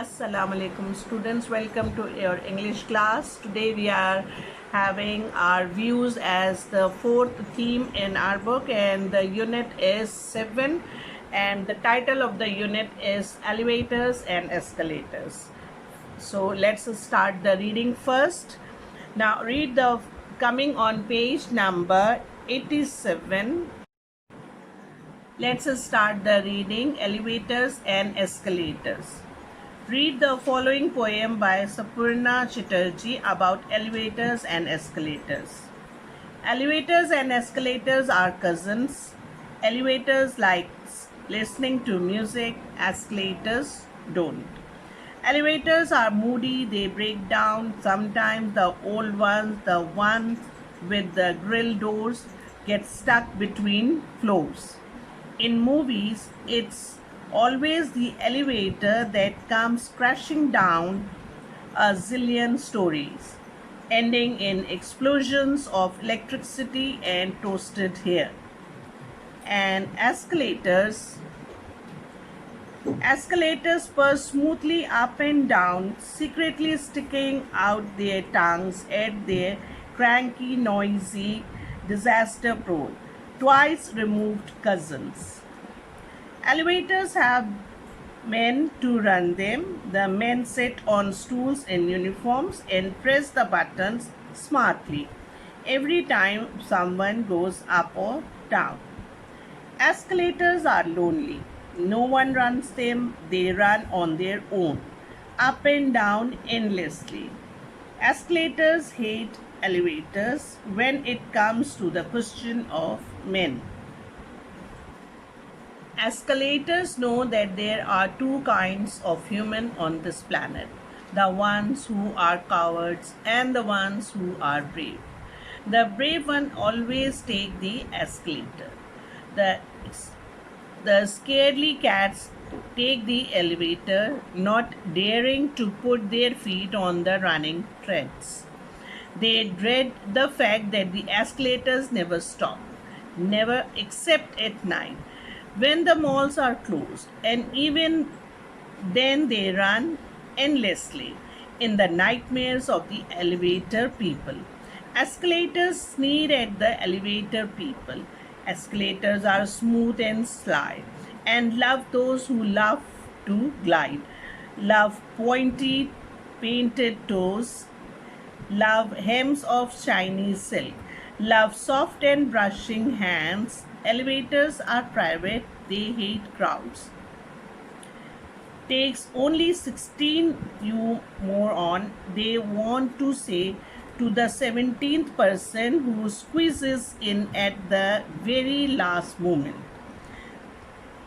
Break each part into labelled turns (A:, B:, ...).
A: Assalamu alaikum students, welcome to your English class. Today we are having our views as the fourth theme in our book, and the unit is 7, and the title of the unit is Elevators and Escalators. So let's start the reading first. Now read the coming on page number 87. Let's start the reading Elevators and Escalators. Read the following poem by Sapurna Chatterjee about elevators and escalators. Elevators and escalators are cousins. Elevators like listening to music, escalators don't. Elevators are moody, they break down. Sometimes the old ones, the ones with the grill doors, get stuck between floors. In movies, it's always the elevator that comes crashing down a zillion stories, ending in explosions of electricity and toasted hair. And escalators purse smoothly up and down, secretly sticking out their tongues at their cranky, noisy, disaster-prone, twice removed cousins. Elevators have men to run them. The men sit on stools in uniforms and press the buttons smartly every time someone goes up or down. Escalators are lonely. No one runs them, they run on their own, up and down endlessly. Escalators hate elevators when it comes to the question of men. Escalators know that there are two kinds of human on this planet, the ones who are cowards and the ones who are brave. The brave one always take the escalator. The scaredy cats take the elevator, not daring to put their feet on the running treads. They dread the fact that the escalators never stop, never except at night, when the malls are closed, and even then they run endlessly in the nightmares of the elevator people. Escalators sneer at the elevator people. Escalators are smooth and sly and love those who love to glide, love pointy painted toes, love hems of shiny silk, love soft and brushing hands. Elevators are private, they hate crowds. Takes only 16, you moron, they want to say to the 17th person who squeezes in at the very last moment.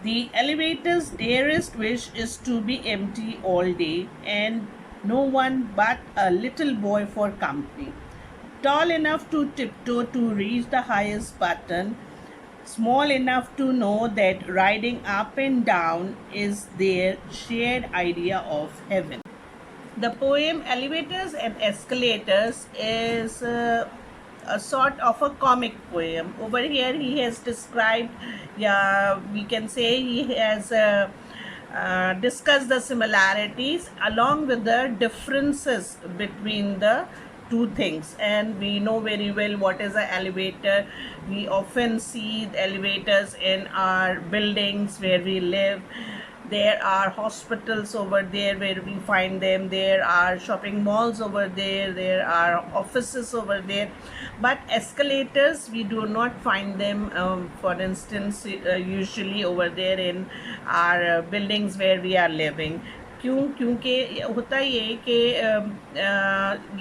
A: The elevator's dearest wish is to be empty all day and no one but a little boy for company, tall enough to tiptoe to reach the highest button, small enough to know that riding up and down is their shared idea of heaven. The poem Elevators and Escalators is a sort of a comic poem. Over here he has described, we can say he has discussed the similarities along with the differences between the two things, and we know very well what is an elevator. We often see the elevators in our buildings where we live. There are hospitals over there where we find them. There are shopping malls over there. There are offices over there. But escalators, we do not find them, for instance, usually over there in our buildings where we are living. क्योंकि होता ये है कि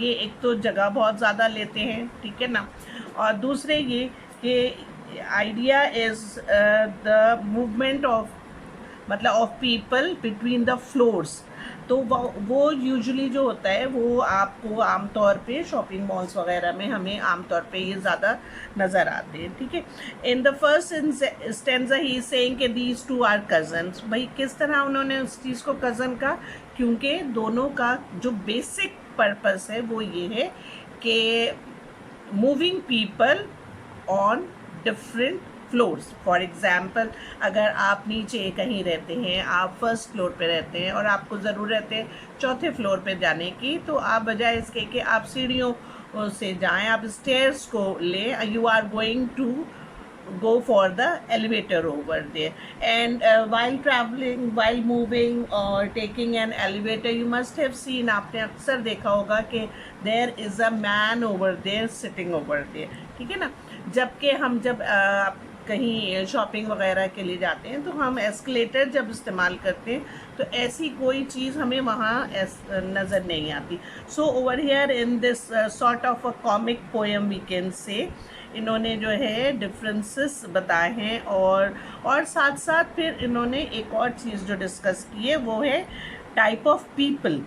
A: ये एक तो जगह बहुत ज़्यादा लेते हैं, ठीक है ना, और दूसरे ये कि idea is the movement of मतलब of people between the floors. तो वो यूजुअली जो होता है वो आपको आमतौर पे शॉपिंग मॉल्स वगैरह में हमें आमतौर पे ये ज़्यादा नज़र आते हैं, ठीक है. In the first stanza he saying कि दीज टू आर कज़न्स. भाई किस तरह उन्होंने उस चीज़ को कज़न का, क्योंकि दोनों का जो बेसिक पर्पस है वो ये है कि moving people on different floors. For example, अगर आप नीचे कहीं रहते हैं, आप फर्स्ट फ्लोर पे रहते हैं और आपको ज़रूरत है चौथे फ्लोर पे जाने की, तो आप बजाय इसके कि आप सीढ़ियों से जाएं, आप स्टेयर्स को लें, you are going to go for the elevator over there. And while traveling, while moving or taking an elevator, you must have seen, आपने अक्सर देखा होगा कि there is a man over there sitting over there, ठीक है ना। जबकि हम जब कहीं शॉपिंग वगैरह के लिए जाते हैं तो हम एस्केलेटर जब इस्तेमाल करते हैं तो ऐसी कोई चीज़ हमें वहाँ नज़र नहीं आती। So over here in this sort of a comic poem we can say, इन्होंने जो है डिफरेंसेस बताए हैं और साथ साथ फिर इन्होंने एक और चीज़ जो डिस्कस की है वो है टाइप ऑफ पीपल।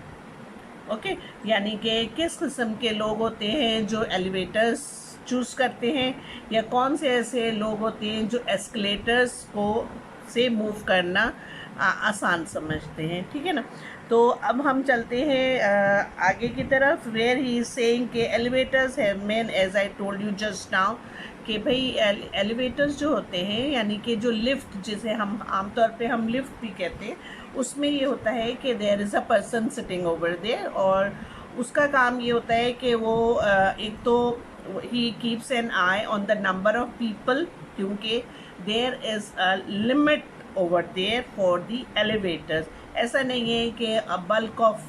A: ओके, यानी कि किस किस्म के लोग होते हैं जो एलिवेटर्स चूज़ करते हैं, या कौन से ऐसे लोग होते हैं जो एस्केलेटर्स को से मूव करना आसान समझते हैं, ठीक है ना। तो अब हम चलते हैं आगे की तरफ, वेयर ही इज सेइंग के elevators have men, as I told you just now, कि भाई एलिवेटर्स जो होते हैं, यानी कि जो लिफ्ट जिसे हम आमतौर पे हम लिफ्ट भी कहते हैं, उसमें ये होता है कि there is a person sitting over there, और उसका काम ये होता है कि वो एक तो ही keeps an eye on the number of people, क्योंकि there is a limit over there for the elevators. ऐसा नहीं है कि a bulk of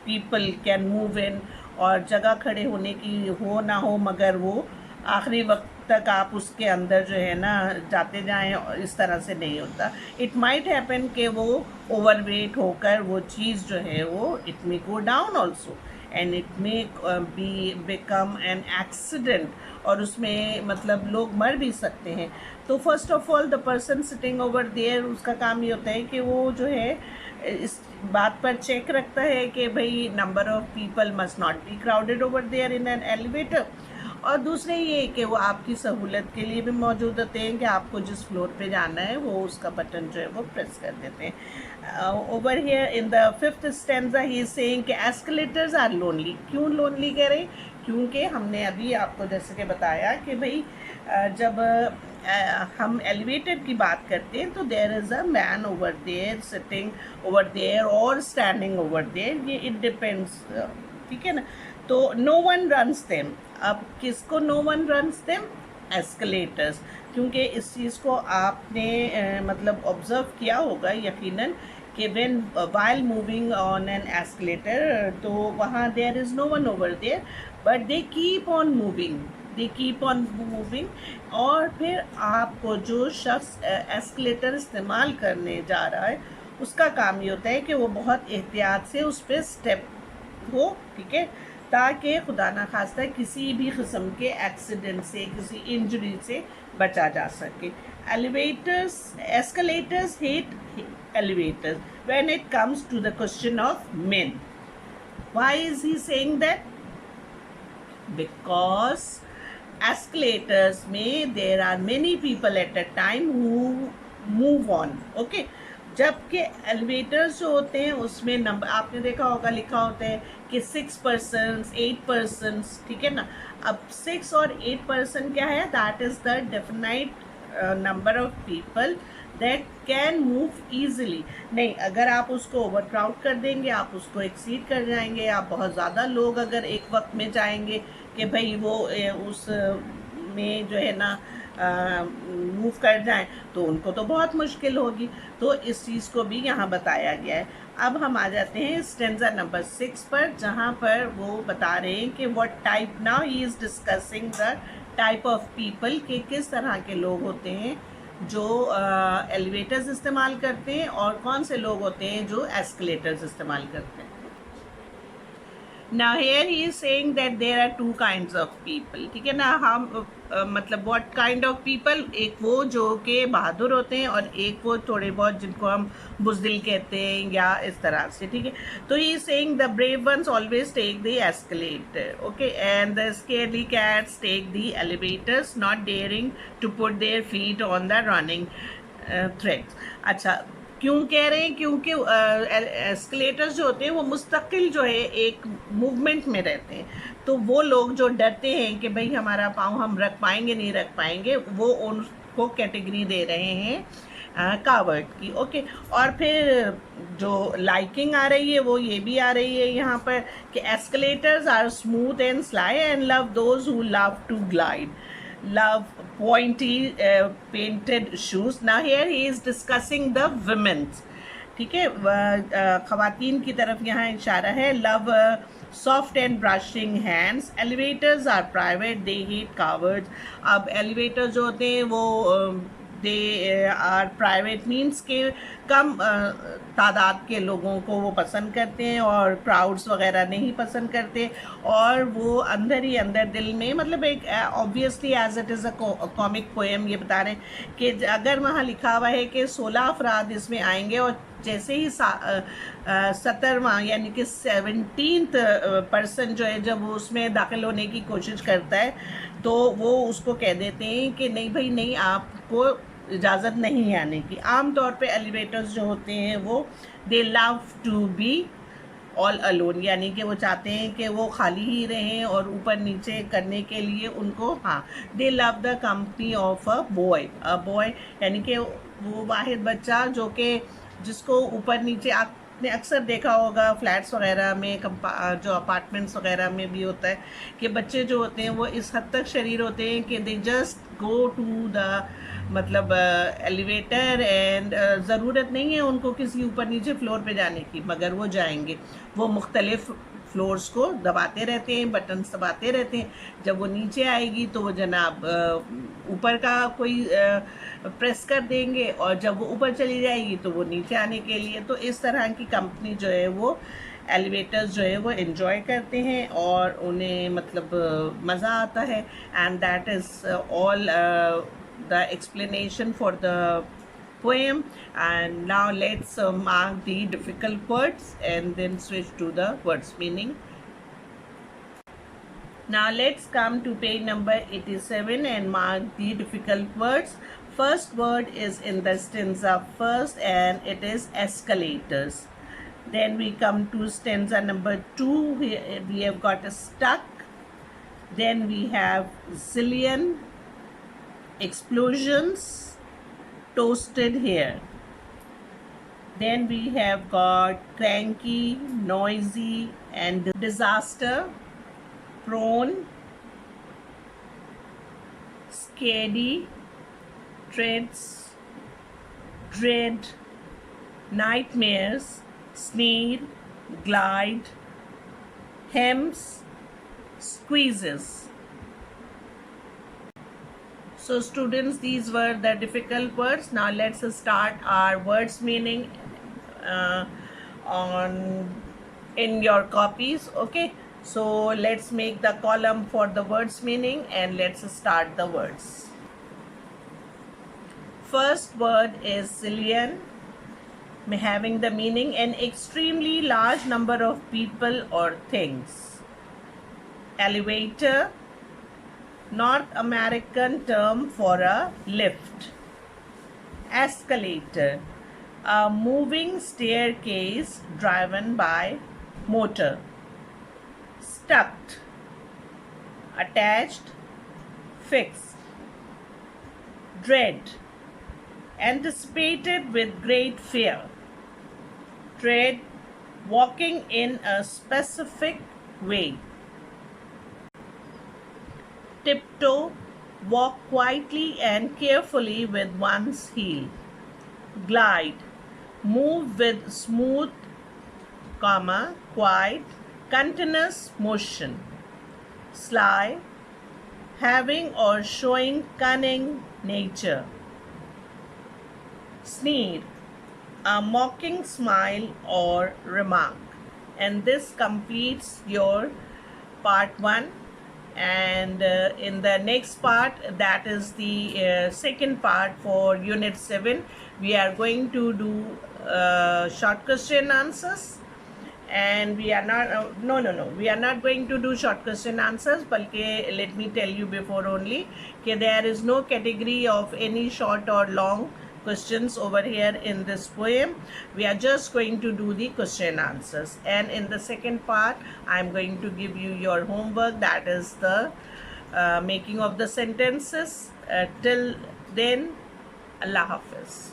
A: people can move in और जगह खड़े होने की हो ना हो, मगर वो आखिरी वक्त तक आप उसके अंदर जो है ना जाते जाएं, इस तरह से नहीं होता। इट माइट हैपन कि वो ओवरवेट होकर वो चीज़ जो है वो it may go down also, and it may be become an accident, और उसमें मतलब लोग मर भी सकते हैं। तो first of all the person sitting over there, उसका काम ये होता है कि वो जो है इस बात पर चेक रखता है कि भाई number of people must not be crowded over there in an elevator, और दूसरे ये कि वो आपकी सहूलत के लिए भी मौजूद होते हैं कि आपको जिस फ्लोर पे जाना है वो उसका बटन जो है वो प्रेस कर देते हैं। Over here in the fifth stanza he is saying कि एस्केलेटर्स आर लोनली। क्यों लोनली कह रहे? क्योंकि हमने अभी आपको जैसे कि बताया कि भाई जब हम एलिवेटर की बात करते हैं तो there is a man over there sitting over there और स्टैंडिंग ओवर देयर, ये इट डिपेंड्स, ठीक है ना। तो नो वन रन्स देम। अब किसको no one runs them? Escalators, क्योंकि इस चीज़ को आपने मतलब ऑब्जर्व किया होगा यकीनन कि when while moving on an escalator, तो वहाँ there is no one over there, but they keep on moving, they keep on moving. और फिर आपको जो शख्स एस्केलेटर इस्तेमाल करने जा रहा है उसका काम ये होता है कि वो बहुत एहतियात से उस पर स्टेप हो, ठीक है, ताकि खुदा ना खास्ता किसी भी किस्म के एक्सीडेंट से, किसी इंजरी से बचा जा सके। Elevators, escalators hate elevators when it comes to the question of men. Why is he saying that? Because escalators में there are many people at a time who move on, okay। जबकि elevators जो होते हैं उसमें number आपने देखा होगा लिखा होता है कि 6 persons 8 persons, ठीक है ना। अब 6 और 8 person क्या है? That is the definite number of people that can move easily. नहीं, अगर आप उसको ओवर क्राउड कर देंगे, आप उसको एक्सीड कर जाएंगे, आप बहुत ज़्यादा लोग अगर एक वक्त में जाएंगे कि भाई वो उस में जो है ना मूव कर जाएं, तो उनको तो बहुत मुश्किल होगी। तो इस चीज़ को भी यहाँ बताया गया है। अब हम आ जाते हैं स्टेंजा नंबर 6 पर, जहाँ पर वो बता रहे हैं कि what type, now he is discussing the type of people, के किस तरह के लोग होते हैं जो एलिवेटर्स इस्तेमाल करते हैं और कौन से लोग होते हैं जो एस्केलेटर्स इस्तेमाल करते हैं। Now here he is saying that there are two kinds of people, ठीक है ना। हम मतलब what kind of people, एक वो जो कि बहादुर होते हैं और एक वो थोड़े बहुत जिनको हम बुज़दिल कहते हैं या इस तरह से, ठीक है। तो he is saying the brave ones always take the escalator, okay, and the scaredy cats take the elevators, not daring to put their feet on the running threads। अच्छा, क्यों कह रहे हैं? क्योंकि एस्केलेटर्स जो होते हैं वो मुस्तकिल जो है एक मूवमेंट में रहते हैं, तो वो लोग जो डरते हैं कि भाई हमारा पाँव हम रख पाएंगे नहीं रख पाएंगे, वो को कैटेगरी दे रहे हैं कावर्ड की। ओके, और फिर जो लाइकिंग आ रही है वो ये भी आ रही है यहाँ पर कि escalators are smooth and sly and love those who love to glide, love pointy painted shoes. Now here he is discussing the women's, ठीक है, खवातीन की तरफ यहाँ इशारा है। Love soft and brushing hands, elevators are private, they hate cowards. अब elevator जो होते हैं वो दे आर प्राइवेट मीन्स के कम तादाद के लोगों को वो पसंद करते हैं और क्राउड्स वगैरह नहीं पसंद करते, और वो अंदर ही अंदर दिल में, मतलब एक obviously as it is a comic poem ये बता रहे हैं कि अगर वहाँ लिखा हुआ है कि 16 अफराद इसमें आएंगे और जैसे ही 17वां यानी कि 17th पर्सन जो है जब वो उसमें दाखिल होने की कोशिश करता है तो वो उसको कह देते हैं कि नहीं भाई नहीं, आपको इजाज़त नहीं है आने की। आम तौर पे एलिवेटर्स जो होते हैं वो they love to be all alone, यानी कि वो चाहते हैं कि वो खाली ही रहें और ऊपर नीचे करने के लिए उनको, हाँ, दे love the company of a boy यानी कि वो वाहिद बच्चा जो कि जिसको ऊपर नीचे आपने अक्सर देखा होगा फ्लैट्स वगैरह में, जो अपार्टमेंट्स वगैरह में भी होता है कि बच्चे जो होते हैं वो इस हद तक शरीर होते हैं कि they just go to the मतलब एलिवेटर एंड ज़रूरत नहीं है उनको किसी ऊपर नीचे फ्लोर पे जाने की, मगर वो जाएंगे। वो मुख्तलिफ फ्लोर्स को दबाते रहते हैं, बटन्स दबाते रहते हैं। जब वो नीचे आएगी तो वो जनाब ऊपर का कोई प्रेस कर देंगे, और जब वो ऊपर चली जाएगी तो वो नीचे आने के लिए। तो इस तरह की कंपनी जो है वो एलिवेटर्स जो है वो एंजॉय करते हैं और उन्हें मतलब मज़ा आता है। And that is all the explanation for the poem. And now let's mark the difficult words and then switch to the words meaning. Now let's come to page number 87 and mark the difficult words. First word is in the stanza first and it is escalators. Then we come to stanza number 2. We have got a stuck. Then we have zillion, explosions, toasted hair. Then we have got cranky, noisy and disaster, prone, scary, treads, dread, nightmares, sneer, glide, hems, squeezes. So students, these were the difficult words. Now let's start our words meaning in your copies. Okay, so let's make the column for the words meaning and let's start the words. First word is zillion, having the meaning an extremely large number of people or things. Elevator, North American term for a lift. Escalator, a moving staircase driven by motor. Stuck, attached, fixed. Dread, anticipated with great fear. Tread, walking in a specific way. Tiptoe, walk quietly and carefully with one's heel. Glide, move with smooth, quiet, continuous motion. Sly, having or showing cunning nature. Sneer, a mocking smile or remark. And this completes your part 1. And in the next part, that is the second part for unit 7, we are going to do short question answers. And we are not we are not going to do short question answers, balki let me tell you before only that there is no category of any short or long questions over here in this poem. We are just going to do the question answers, and in the second part I am going to give you your homework, that is the making of the sentences till Then Allah Hafiz.